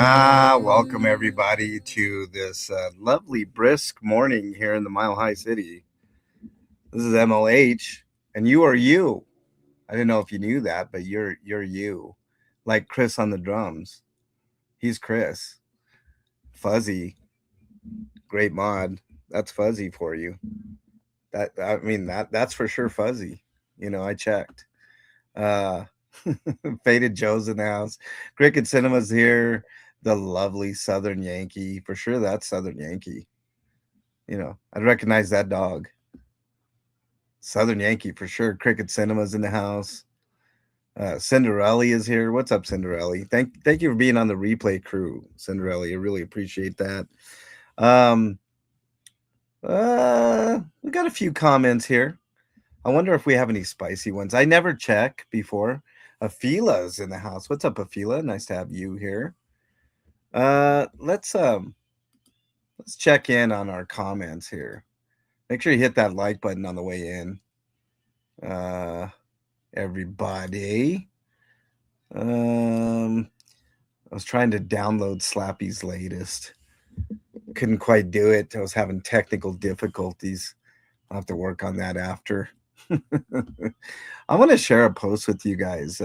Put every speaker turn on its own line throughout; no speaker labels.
Welcome everybody to this lovely brisk morning here in the Mile High City. This is MLH, and you are you. I didn't know if you knew that, but you're you. Like Chris on the drums. He's Chris. Fuzzy, great mod. That's Fuzzy for you. That's for sure Fuzzy. I checked. Uh Faded Joe's in the house. Cricket Cinema's here. The lovely Southern Yankee. For sure that's Southern Yankee. I'd recognize that dog. Southern Yankee for sure. Cricket Cinema's in the house. Cinderella is here. What's up, Cinderella? Thank you for being on the replay crew, Cinderella. I really appreciate that. Um, we got a few comments here. I wonder if we have any spicy ones. I never check before. Afila's in the house. What's up, Afila? Nice to have you here. Let's check in on our comments here. Make sure you hit that like button on the way in. Everybody. I was trying to download Slappy's latest. Couldn't quite do it. I was having technical difficulties. I'll have to work on that after. I want to share a post with you guys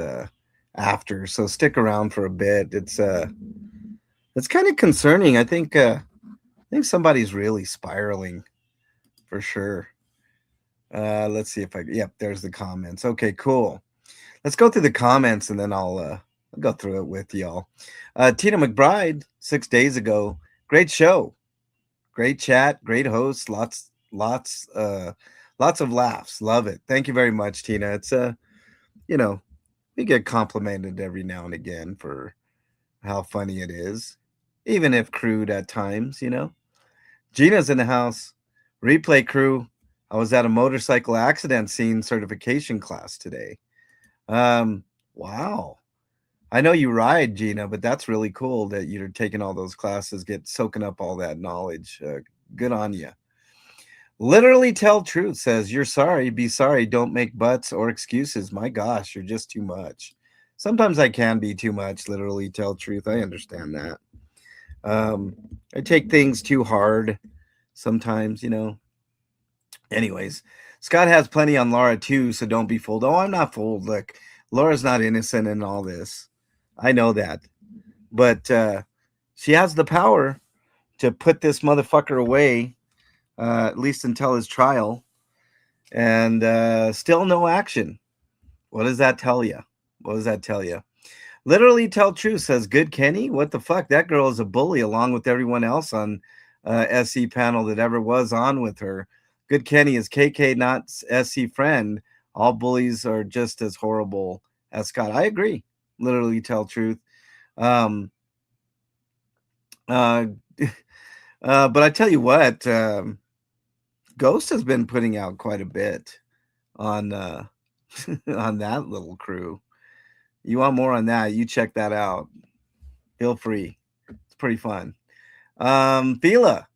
after, so stick around for a bit. It's kind of concerning. I think somebody's really spiraling for sure. Let's see if yep, there's the comments. Okay, cool. Let's go through the comments and then I'll go through it with y'all. Tina McBride, 6 days ago. Great show. Great chat, great host, lots of laughs. Love it. Thank you very much, Tina. It's we get complimented every now and again for how funny it is, even if crude at times, Gina's in the house. Replay crew. I was at a motorcycle accident scene certification class today. Wow. I know you ride, Gina, but that's really cool that you're taking all those classes, soaking up all that knowledge. Good on you. Literally Tell Truth says, you're sorry, be sorry, don't make buts or excuses. My gosh, you're just too much. Sometimes I can be too much, Literally Tell Truth. I understand that. I take things too hard sometimes, Anyways, Scott has plenty on Laura too, so don't be fooled. Oh, I'm not fooled. Look, Laura's not innocent in all this. I know that. But she has the power to put this motherfucker away, at least until his trial, and still no action. What does that tell you? Literally Tell Truth says, good Kenny? What the fuck? That girl is a bully along with everyone else on SC panel that ever was on with her. Good Kenny is KK, not SC friend. All bullies are just as horrible as Scott. I agree. Literally Tell Truth. But I tell you what, Ghost has been putting out quite a bit on on that little crew. You want more on that? You check that out. Feel free. It's pretty fun. Fila,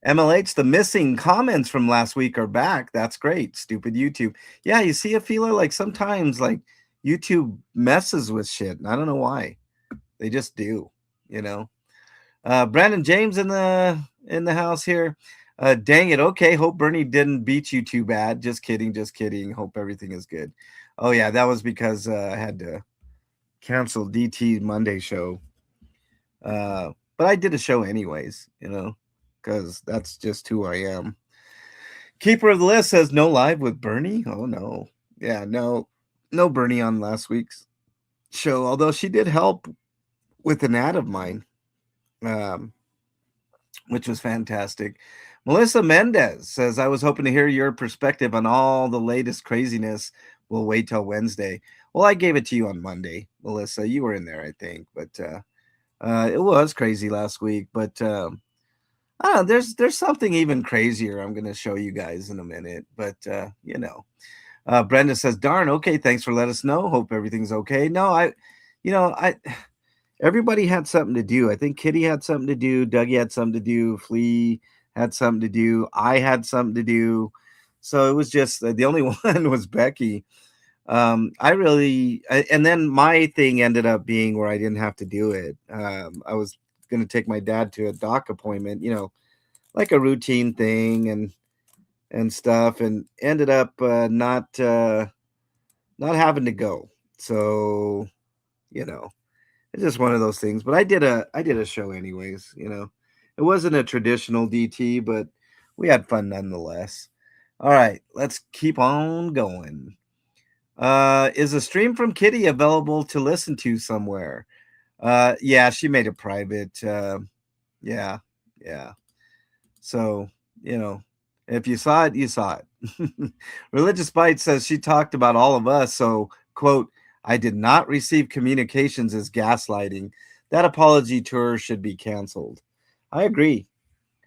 MLH, the missing comments from last week are back. That's great. Stupid YouTube. Yeah, you see, Fila, like sometimes like YouTube messes with shit. And I don't know why. They just do, Brandon James in the house here. Dang it. Okay. Hope Bernie didn't beat you too bad. Just kidding. Hope everything is good. Oh yeah, that was because I had to cancel DT Monday show. But I did a show anyways, because that's just who I am. Keeper of the List says no live with Bernie. Oh no. Yeah, no Bernie on last week's show, although she did help with an ad of mine, which was fantastic. Melissa Mendez says, I was hoping to hear your perspective on all the latest craziness. We'll wait till Wednesday. Well, I gave it to you on Monday, Melissa. You were in there, I think, but it was crazy last week. But there's something even crazier I'm going to show you guys in a minute. But Brenda says, darn, okay, thanks for letting us know. Hope everything's okay. No, everybody had something to do. I think Kitty had something to do. Dougie had something to do. Flea had something to do. I had something to do. So it was just the only one was Becky. And then my thing ended up being where I didn't have to do it. I was going to take my dad to a doc appointment, like a routine thing and stuff, and ended up not having to go. So, you know, it's just one of those things. But I did a show anyways. It wasn't a traditional DT, but we had fun nonetheless. All right, let's keep on going. Is a stream from Kitty available to listen to somewhere? Yeah, she made it private. Yeah, yeah. So, you know, if you saw it, you saw it. Religious Bite says she talked about all of us. So, quote, I did not receive communications as gaslighting. That apology tour should be canceled. I agree.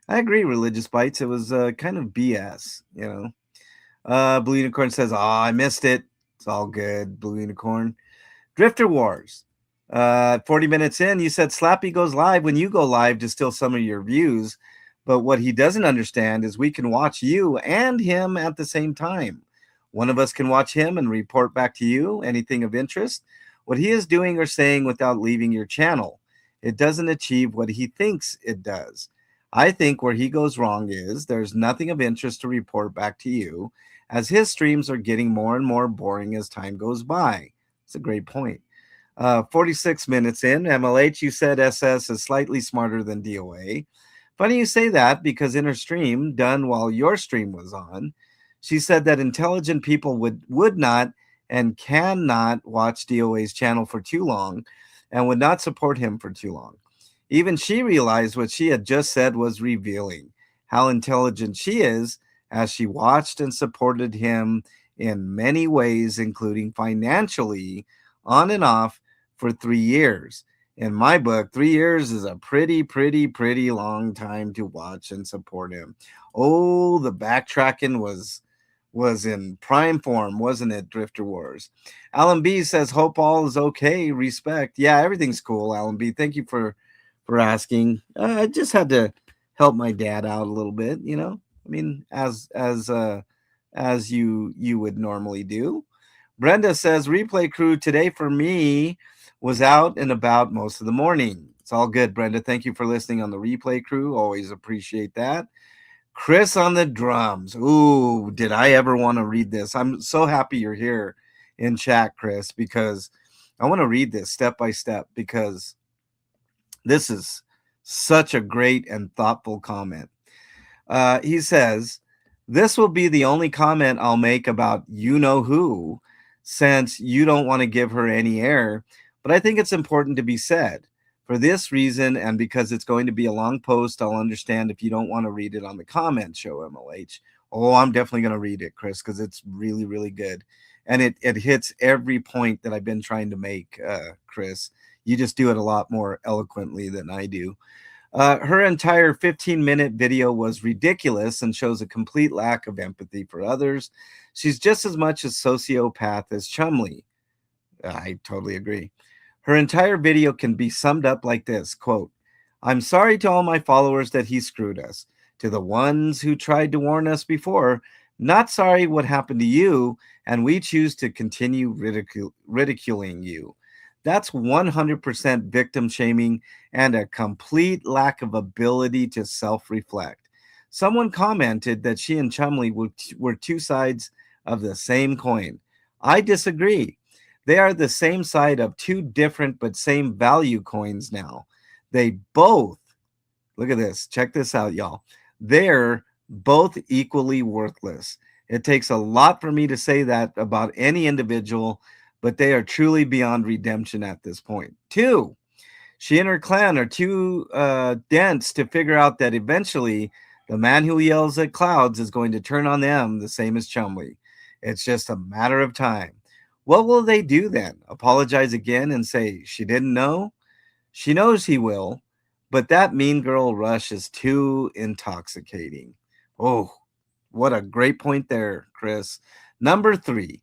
I agree, Religious Bites. It was kind of BS. Blue Unicorn says, oh, I missed it. It's all good, Blue Unicorn. Drifter Wars. 40 minutes in, you said Slappy goes live when you go live to steal some of your views. But what he doesn't understand is we can watch you and him at the same time. One of us can watch him and report back to you anything of interest, what he is doing or saying without leaving your channel. It doesn't achieve what he thinks it does. I think where he goes wrong is there's nothing of interest to report back to you, as his streams are getting more and more boring as time goes by. It's a great point. 46 minutes in, MLH, you said SS is slightly smarter than DOA. Funny you say that, because in her stream, done while your stream was on, she said that intelligent people would not and cannot watch DOA's channel for too long and would not support him for too long. Even she realized what she had just said was revealing how intelligent she is, as she watched and supported him in many ways, including financially, on and off, for 3 years. In my book, 3 years is a pretty long time to watch and support him. Oh, the backtracking was in prime form, wasn't it, Drifter Wars? Alan B says, hope all is okay. Respect. Yeah, everything's cool, Alan B. Thank you for asking. I just had to help my dad out a little bit. I mean, as you would normally do. Brenda says, replay crew today for me was out and about most of the morning. It's all good, Brenda. Thank you for listening on the replay crew. Always appreciate that. Chris on the drums. Ooh, did I ever want to read this? I'm so happy you're here in chat, Chris, because I want to read this step by step, because this is such a great and thoughtful comment. He says, this will be the only comment I'll make about you-know-who, since you don't want to give her any air, but I think it's important to be said. For this reason, and because it's going to be a long post, I'll understand if you don't want to read it on the comment show, MLH. Oh, I'm definitely going to read it, Chris, because it's really good. And it hits every point that I've been trying to make, Chris. You just do it a lot more eloquently than I do. Her entire 15-minute video was ridiculous and shows a complete lack of empathy for others. She's just as much a sociopath as Chumley. I totally agree. Her entire video can be summed up like this, quote, I'm sorry to all my followers that he screwed us. To the ones who tried to warn us before, not sorry what happened to you, and we choose to continue ridiculing you. That's 100% victim shaming and a complete lack of ability to self-reflect. Someone commented that she and Chumley were two sides of the same coin. I disagree. They are the same side of two different but same value coins now. They both, look at this, check this out, y'all. They're both equally worthless. It takes a lot for me to say that about any individual, but they are truly beyond redemption at this point. 2, she and her clan are too dense to figure out that eventually the man who yells at clouds is going to turn on them the same as Chumley. It's just a matter of time. What will they do then? Apologize again and say she didn't know? She knows he will, but that mean girl rush is too intoxicating. Oh, what a great point there, Chris. Number 3,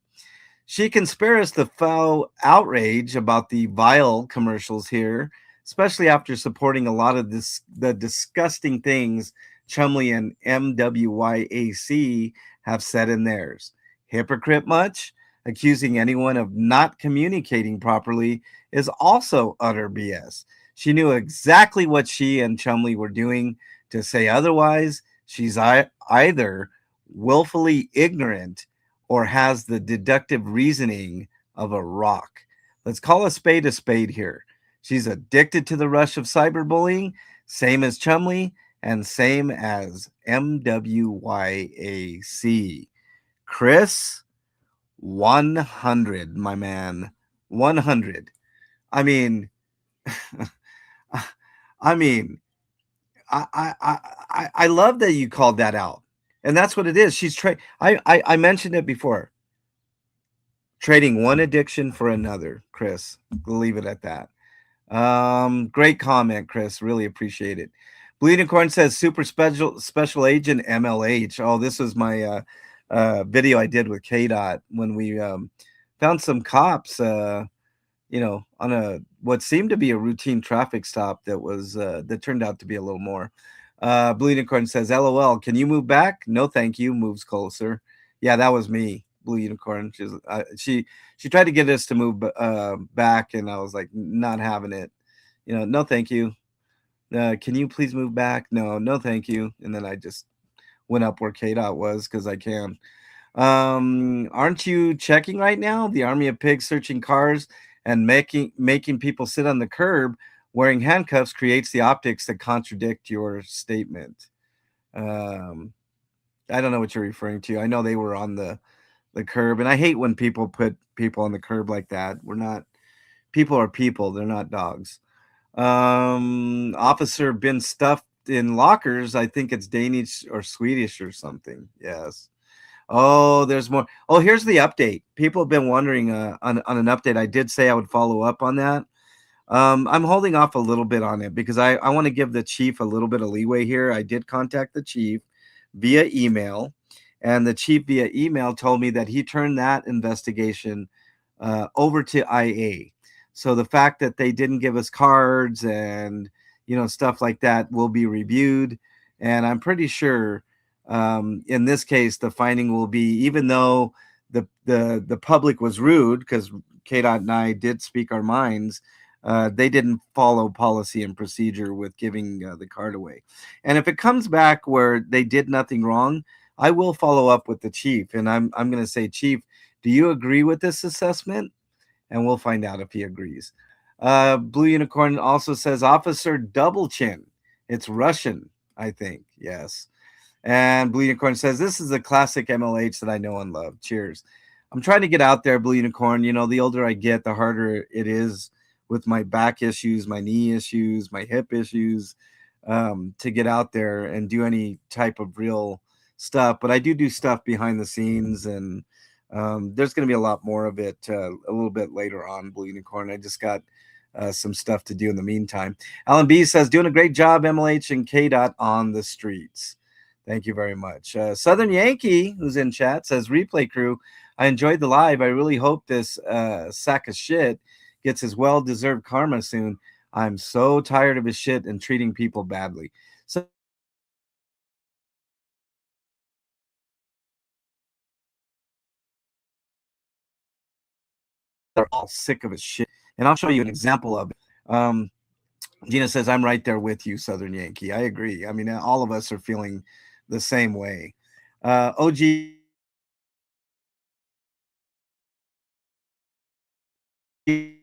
she can spare us the foul outrage about the vile commercials here, especially after supporting a lot of the disgusting things Chumley and MWYAC have said in theirs. Hypocrite much? Accusing anyone of not communicating properly is also utter BS. She knew exactly what she and Chumley were doing. To say otherwise, she's either willfully ignorant or has the deductive reasoning of a rock. Let's call a spade here. She's addicted to the rush of cyberbullying, same as Chumley and same as MWYAC. Chris, 100, my man. 100. I mean, I mean, I love that you called that out, and that's what it is. I mentioned it before. Trading one addiction for another, Chris. We'll leave it at that. Great comment, Chris. Really appreciate it. Bleeding Corn says super special agent MLH. Oh, this was my video I did with KDOT when we found some cops on a what seemed to be a routine traffic stop that turned out to be a little more. Blue Unicorn says, "LOL, can you move back?" No, thank you. Moves closer. Yeah, that was me, Blue Unicorn. She tried to get us to move back, and I was like, not having it. No, thank you. Can you please move back? No, no, thank you. And then I just went up where KDOT was because I can. Aren't you checking right now? The army of pigs searching cars and making people sit on the curb wearing handcuffs creates the optics that contradict your statement. Um, I don't know what you're referring to. I know they were on the curb, and I hate when people put people on the curb like that. We're not People are people, they're not dogs. Officer been stuffed in lockers. I think it's Danish or Swedish or something. Yes. Oh, there's more. Oh, here's the update. People have been wondering on an update. I did say I would follow up on that. I'm holding off a little bit on it because I want to give the chief a little bit of leeway here. I did contact the chief via email, and the chief via email told me that he turned that investigation over to IA. So the fact that they didn't give us cards and stuff like that will be reviewed, and I'm pretty sure in this case the finding will be, even though the public was rude because KDOT and I did speak our minds, they didn't follow policy and procedure with giving the card away. And if it comes back where they did nothing wrong, I will follow up with the chief, and I'm going to say, Chief, do you agree with this assessment? And we'll find out if he agrees. Blue Unicorn also says Officer Double Chin. It's Russian, I think. Yes. And Blue Unicorn says, this is a classic MLH that I know and love. Cheers. I'm trying to get out there, Blue Unicorn. The older I get, the harder it is with my back issues, my knee issues, my hip issues, to get out there and do any type of real stuff. But I do stuff behind the scenes, and there's going to be a lot more of it a little bit later on, Blue Unicorn. I just got some stuff to do in the meantime. Alan B says, doing a great job, MLH and KDOT on the streets. Thank you very much. Southern Yankee, who's in chat, says, replay crew, I enjoyed the live. I really hope this sack of shit gets his well-deserved karma soon. I'm so tired of his shit and treating people badly. So they're all sick of his shit. And I'll show you an example of it. Gina says, I'm right there with you, Southern Yankee. I agree. I mean, all of us are feeling the same way. OG, he's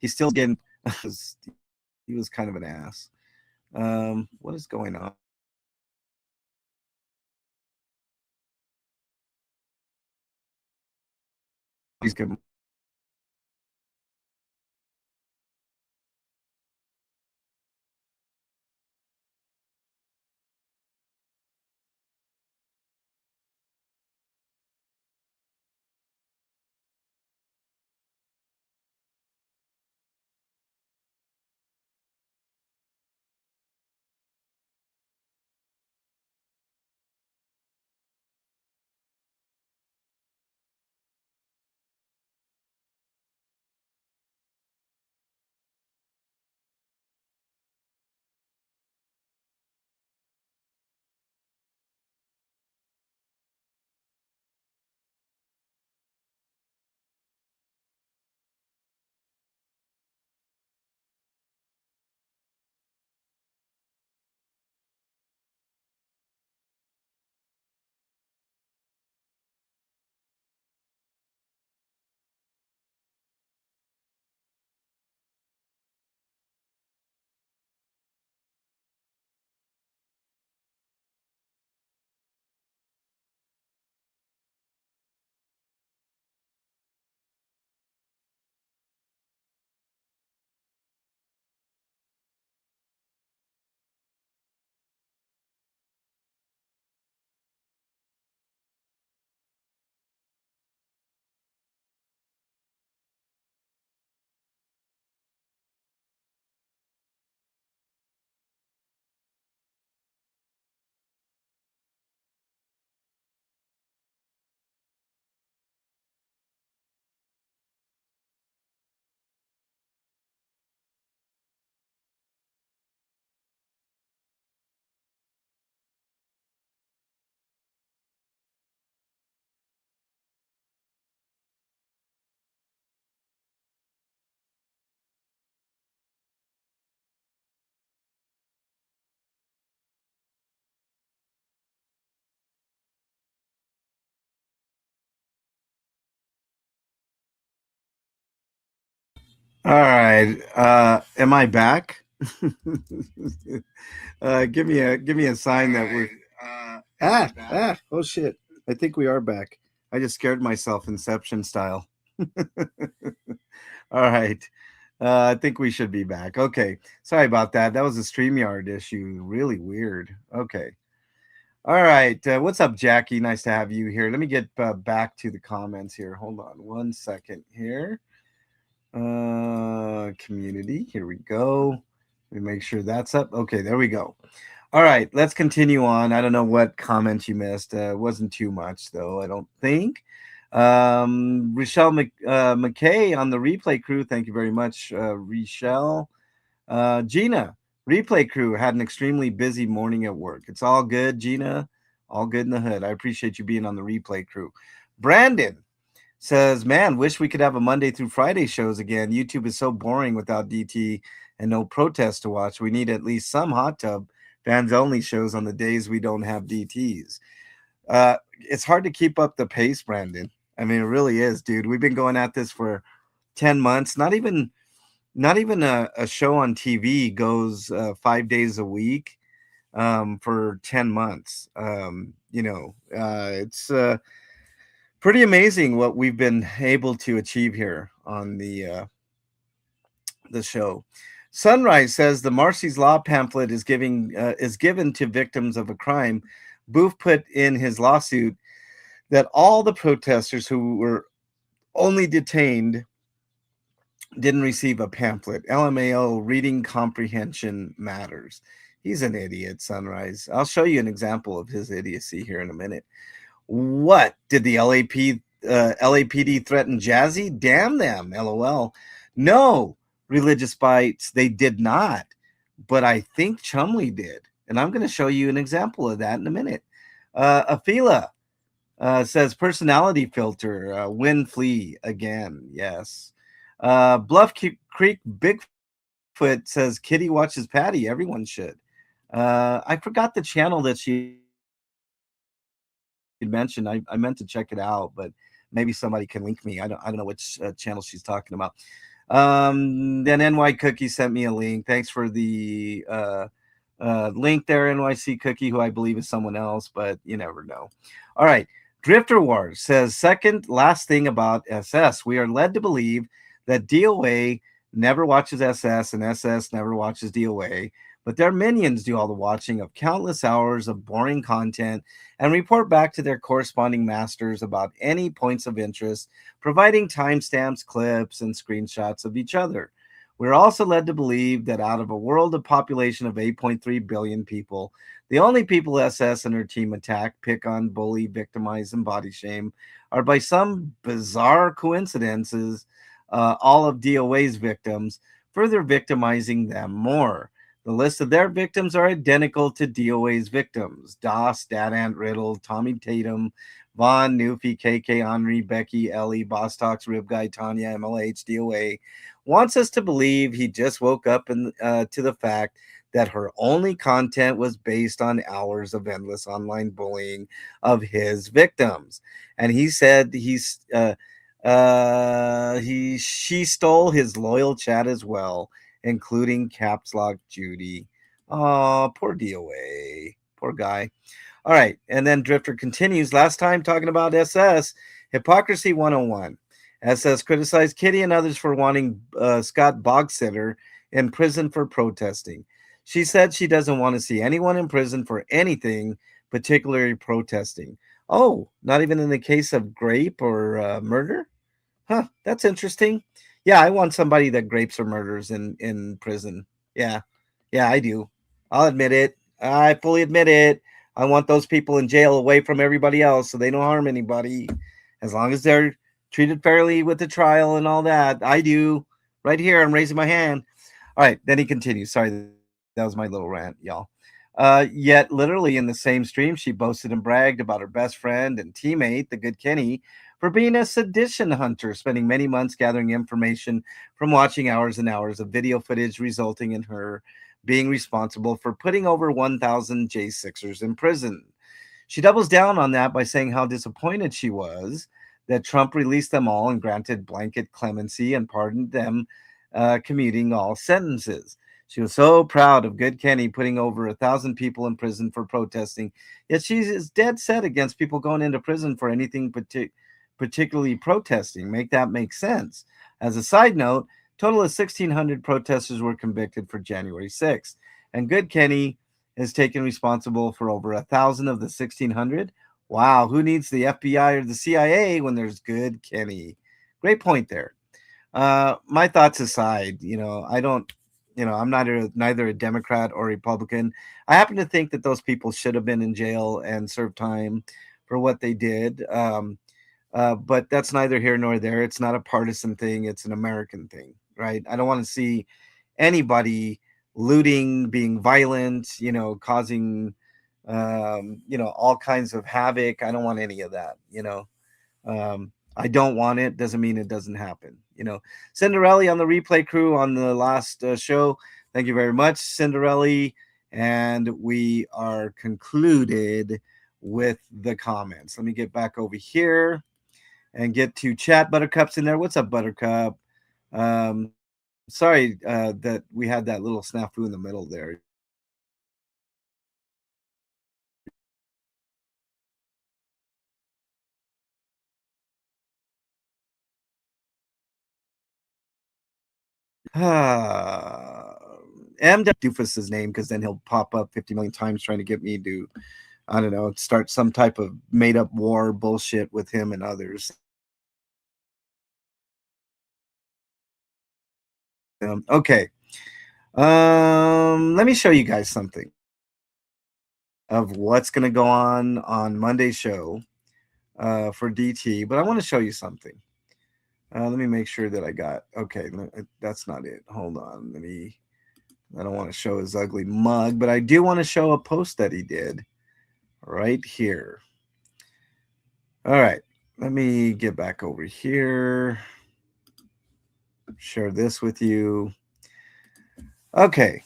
still getting, he was kind of an ass. What is going on? He's good. All right. Am I back? Give me a sign that we're oh shit. I think we are back. I just scared myself Inception style. All right. I think we should be back. Okay. Sorry about that. That was a StreamYard issue. Really weird. Okay. All right. What's up, Jackie? Nice to have you here. Let me get back to the comments here. Hold on one second here. Community. Here we go. Let me make sure that's up. Okay, there we go. All right, let's continue on. I don't know what comments you missed. It wasn't too much, though, I don't think. Rochelle McKay on the replay crew. Thank you very much, Rochelle. Gina, replay crew had an extremely busy morning at work. It's all good, Gina. All good in the hood. I appreciate you being on the replay crew. Brandon says, man, wish we could have a Monday through Friday shows again. YouTube is so boring without DT and no protest to watch. We need at least some hot tub fans only shows on the days we don't have DTs. It's hard to keep up the pace, Brandon. I mean, it really is, dude. We've been going at this for 10 months. Not even a show on TV goes 5 days a week for 10 months. It's pretty amazing what we've been able to achieve here on the show. Sunrise says the Marcy's Law pamphlet is given to victims of a crime. Booth put in his lawsuit that all the protesters who were only detained didn't receive a pamphlet. LMAO, reading comprehension matters. He's an idiot, Sunrise. I'll show you an example of his idiocy here in a minute. What did the LAPD threaten Jazzy? Damn them, LOL. No, religious bites, they did not. But I think Chumley did. And I'm going to show you an example of that in a minute. Afila says personality filter, win flee again. Yes. Bluff Creek Bigfoot says Kitty watches Patty. Everyone should. I forgot the channel that she mentioned. I meant to check it out, but maybe somebody can link me. I don't know which channel she's talking about. Then NY Cookie sent me a link. Thanks for the link there, NYC Cookie, who I believe is someone else, but you never know. All right. Drifter Wars says, second last thing about SS. We are led to believe that DOA never watches SS and SS never watches DOA, but their minions do all the watching of countless hours of boring content and report back to their corresponding masters about any points of interest, providing timestamps, clips, and screenshots of each other. We're also led to believe that out of a world of population of 8.3 billion people, the only people SS and her team attack, pick on, bully, victimize, and body shame are by some bizarre coincidences all of DOA's victims, further victimizing them more. The list of their victims are identical to DOA's victims. Doss, Dad Ant Riddle, Tommy Tatum, Vaughn, Newfie, KK, Henri, Becky, Ellie, Bostox, Rib Guy, Tanya, MLH, DOA. Wants us to believe he just woke up to the fact that her only content was based on hours of endless online bullying of his victims. And he said she stole his loyal chat as well, including Caps Lock Judy. Oh, poor DOA. Poor guy. All right. And then Drifter continues. Last time talking about SS, Hypocrisy 101. SS criticized Kitty and others for wanting Scott Bogsitter in prison for protesting. She said she doesn't want to see anyone in prison for anything, particularly protesting. Oh, not even in the case of grape or murder? Huh, that's interesting. Yeah, I want somebody that grapes or murders in prison. Yeah. Yeah, I do. I'll admit it. I fully admit it. I want those people in jail away from everybody else so they don't harm anybody. As long as they're treated fairly with the trial and all that. I do. Right here, I'm raising my hand. All right, then he continues. Sorry, that was my little rant, y'all. Yet, literally in the same stream, she boasted and bragged about her best friend and teammate, the good Kenny, for being a sedition hunter, spending many months gathering information from watching hours and hours of video footage, resulting in her being responsible for putting over 1,000 J6ers in prison. She doubles down on that by saying how disappointed she was that Trump released them all and granted blanket clemency and pardoned them commuting all sentences. She was so proud of Good Kenny putting over 1,000 people in prison for protesting, yet she is dead set against people going into prison for anything particularly protesting. Make that make sense. As a side note, total of 1,600 protesters were convicted for January 6th, and Good Kenny is taken responsible for over 1,000 of the 1,600. Wow, who needs the FBI or the CIA when there's Good Kenny? Great point there. My thoughts aside, I don't, I'm neither a Democrat or Republican. I happen to think that those people should have been in jail and served time for what they did. But that's neither here nor there. It's not a partisan thing. It's an American thing, right? I don't want to see anybody looting, being violent, causing, all kinds of havoc. I don't want any of that. I don't want it. Doesn't mean it doesn't happen. Cinderelli on the replay crew on the last show. Thank you very much, Cinderelli. And we are concluded with the comments. Let me get back over here and get to chat. Buttercup's in there. What's up, Buttercup? Sorry that we had that little snafu in the middle there. M. Doofus's name, because then he'll pop up 50 million times trying to get me to, I don't know, start some type of made up war bullshit with him and others. Okay. Let me show you guys something of what's going to go on Monday's show for DT, but I want to show you something. Let me make sure that I got, okay, that's not it. Hold on. I don't want to show his ugly mug, but I do want to show a post that he did right here. All right. Let me get back over here. Share this with you. Okay.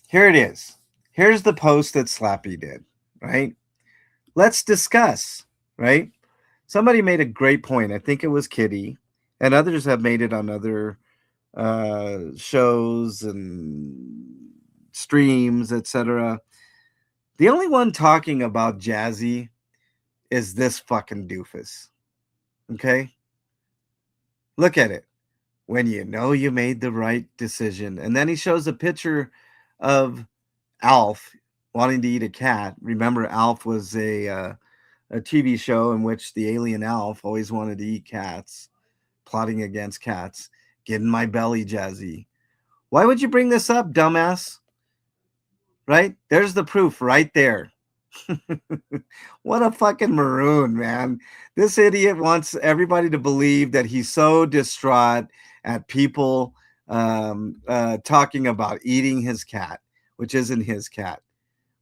Here it is. Here's the post that Slappy did, right? Let's discuss, right? Somebody made a great point. I think it was Kitty, and others have made it on other shows and streams, etc. The only one talking about Jazzy is this fucking doofus. Okay? Look at it. When you know you made the right decision. And then he shows a picture of Alf wanting to eat a cat. Remember, Alf was a TV show in which the alien Alf always wanted to eat cats, plotting against cats. Get in my belly, Jazzy. Why would you bring this up, dumbass? Right? There's the proof right there. What a fucking maroon, man. This idiot wants everybody to believe that he's so distraught at people talking about eating his cat, which isn't his cat.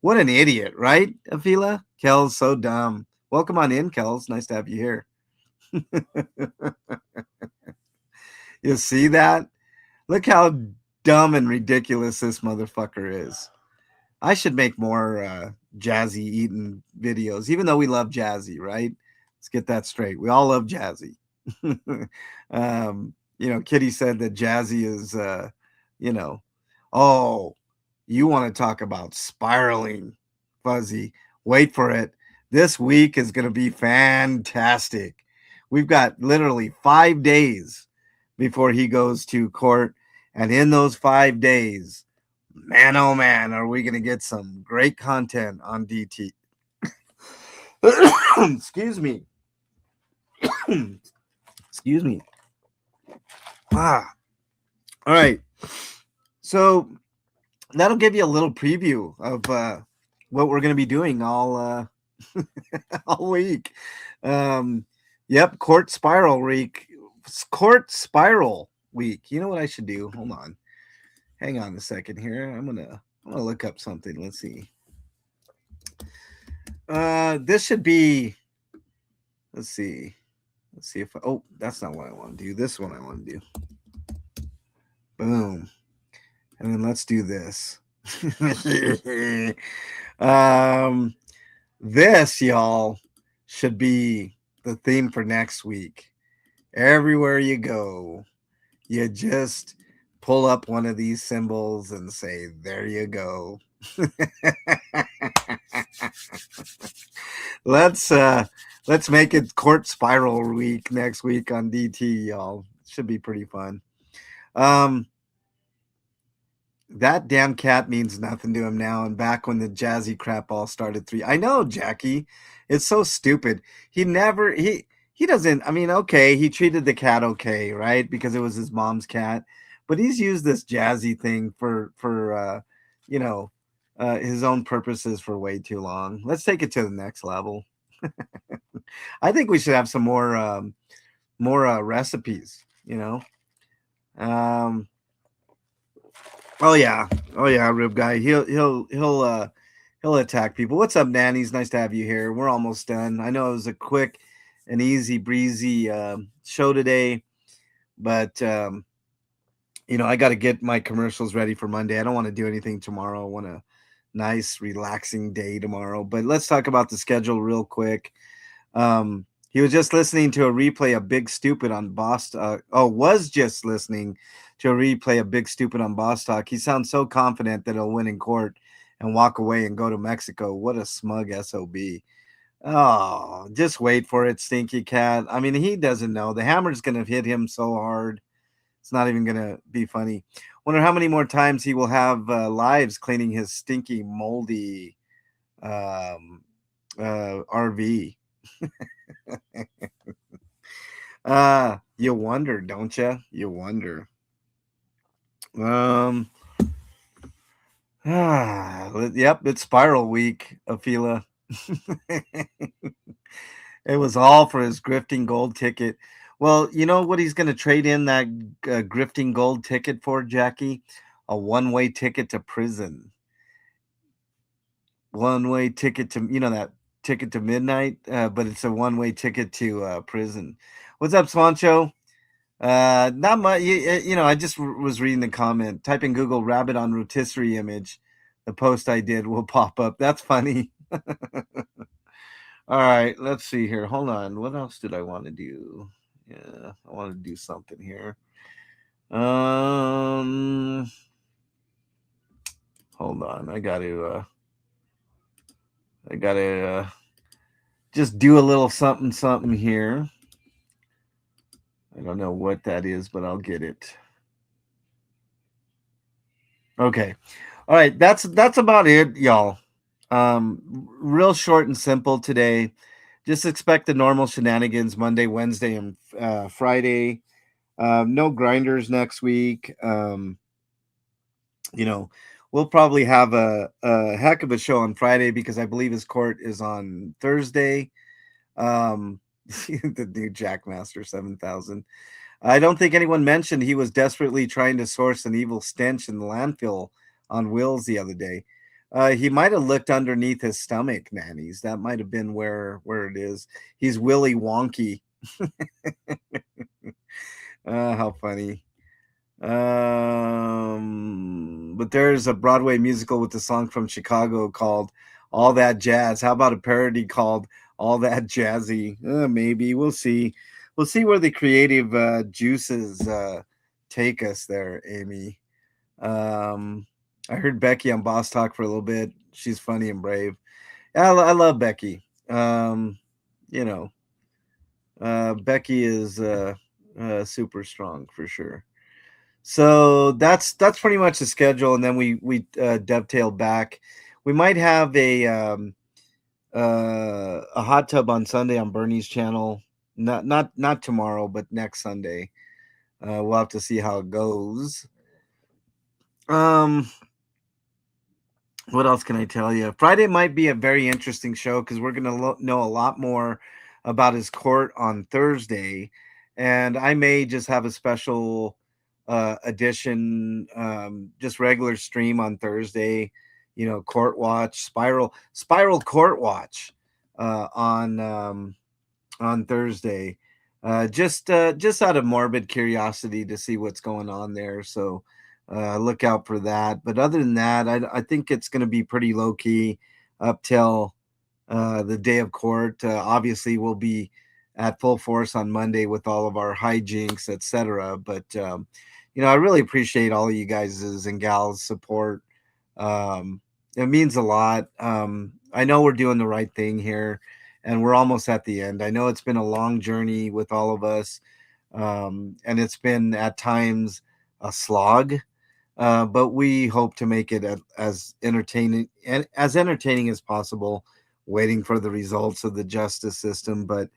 What an idiot, right, Avila? Kel's so dumb. Welcome on in, Kels. Nice to have you here. You see that? Look how dumb and ridiculous this motherfucker is. I should make more Jazzy eating videos, even though we love Jazzy, right? Let's get that straight. We all love Jazzy. Kitty said that Jazzy is, oh, you want to talk about spiraling, Fuzzy. Wait for it. This week is going to be fantastic. We've got literally 5 days before he goes to court. And in those 5 days, man, oh man, are we going to get some great content on DT. Excuse me. Excuse me. All right. So that'll give you a little preview of what we're going to be doing all all week. Yep, court spiral week. Court spiral week. You know what I should do? Hold on. Hang on a second here. I'm gonna look up something. Let's see. This should be. Let's see. Let's see if. That's not what I want to do. This one I want to do. Boom. And then let's do this. This, y'all, should be the theme for next week. Everywhere you go, You just pull up one of these symbols and say, there you go. let's uh let's make it court spiral week next week on DT, y'all. Should be pretty fun. Um that damn cat means nothing to him now. And back when the jazzy crap all started three. I know, Jackie. It's so stupid. He doesn't, I mean, okay, he treated the cat okay, right? Because it was his mom's cat. But he's used this jazzy thing for you know, his own purposes for way too long. Let's take it to the next level. I think we should have some more recipes, you know. Um Oh yeah, oh yeah, Rib Guy. He'll attack people. What's up, Nannies? Nice to have you here. We're almost done. I know it was a quick and easy breezy show today, but I got to get my commercials ready for Monday. I don't want to do anything tomorrow. I want a nice, relaxing day tomorrow. But let's talk about the schedule real quick. He was just listening to a replay of Big Stupid on Boss. Was just listening to a replay of Big Stupid on Boss Talk. He sounds so confident that he'll win in court and walk away and go to Mexico. What a smug SOB. Oh, just wait for it, stinky cat. I mean, he doesn't know. The hammer's going to hit him so hard. It's not even going to be funny. Wonder how many more times he will have lives cleaning his stinky, moldy RV. You wonder, don't you? You wonder. Um, yep, it's spiral week, Afila. It was all for his grifting gold ticket. Well, you know what he's going to trade in that grifting gold ticket for, Jackie? A one-way ticket to prison. One-way ticket to, that ticket to midnight, but it's a one-way ticket to prison. What's up, Swancho? Not much. I just was reading the comment. Type in Google rabbit on rotisserie image. The post I did will pop up. That's funny. All right, let's see here. Hold on. What else did I want to do? Yeah, I want to do something here. Hold on. I gotta just do a little something here. I don't know what that is, but I'll get it. Okay. All right, that's about it, y'all. Real short and simple today. Just expect the normal shenanigans Monday, Wednesday, and Friday. No grinders next week. You know, we'll probably have a heck of a show on Friday because I believe his court is on Thursday. The new Jackmaster 7000. I don't think anyone mentioned he was desperately trying to source an evil stench in the landfill on Wills the other day. He might have looked underneath his stomach, Nannies. That might have been where it is. He's Willy Wonky. How funny. But there's a Broadway musical with a song from Chicago called All That Jazz. How about a parody called All That Jazzy? Maybe. We'll see. We'll see where the creative juices take us there, Amy. I heard Becky on Boss Talk for a little bit. She's funny and brave. Yeah, I love Becky. You know, Becky is super strong for sure. So that's pretty much the schedule, and then we dovetail back. We might have a hot tub on Sunday on Bernie's channel. Not tomorrow, but next Sunday. We'll have to see how it goes. What else can I tell you? Friday might be a very interesting show because we're gonna know a lot more about his court on Thursday, and I may just have a special edition, just regular stream on Thursday. Court watch, spiral court watch on Thursday. Just out of morbid curiosity to see what's going on there. So look out for that. But other than that, I think it's going to be pretty low key up till the day of court. Obviously, we'll be at full force on Monday with all of our hijinks, etc. But I really appreciate all of you guys' and gals' support. Um, it means a lot. I know we're doing the right thing here, and we're almost at the end. I know it's been a long journey with all of us, and it's been at times a slog. But we hope to make it as entertaining as possible. Waiting for the results of the justice system, but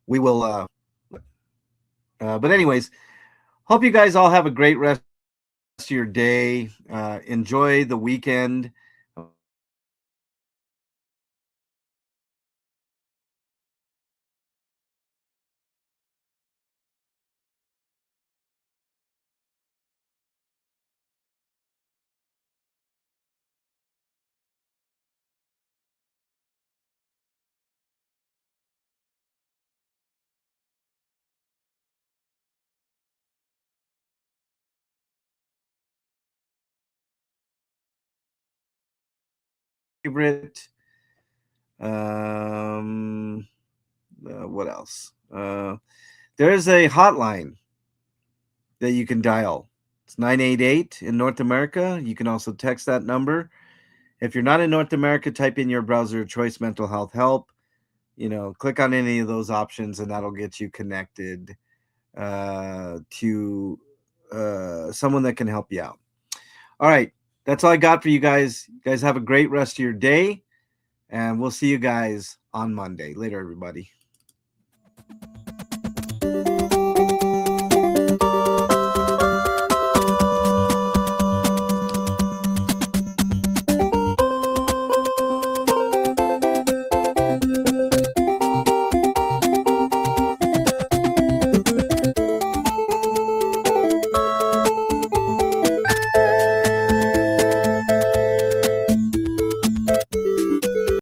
we will. But anyways, hope you guys all have a great rest of your day. Enjoy the weekend. Favorite. Um, what else? There is a hotline that you can dial. It's 988 in North America. You can also text that number. If you're not in North America, type in your browser choice mental health help. Click on any of those options, and that'll get you connected to someone that can help you out. All right. That's all I got for you guys. You guys have a great rest of your day, and we'll see you guys on Monday. Later, everybody.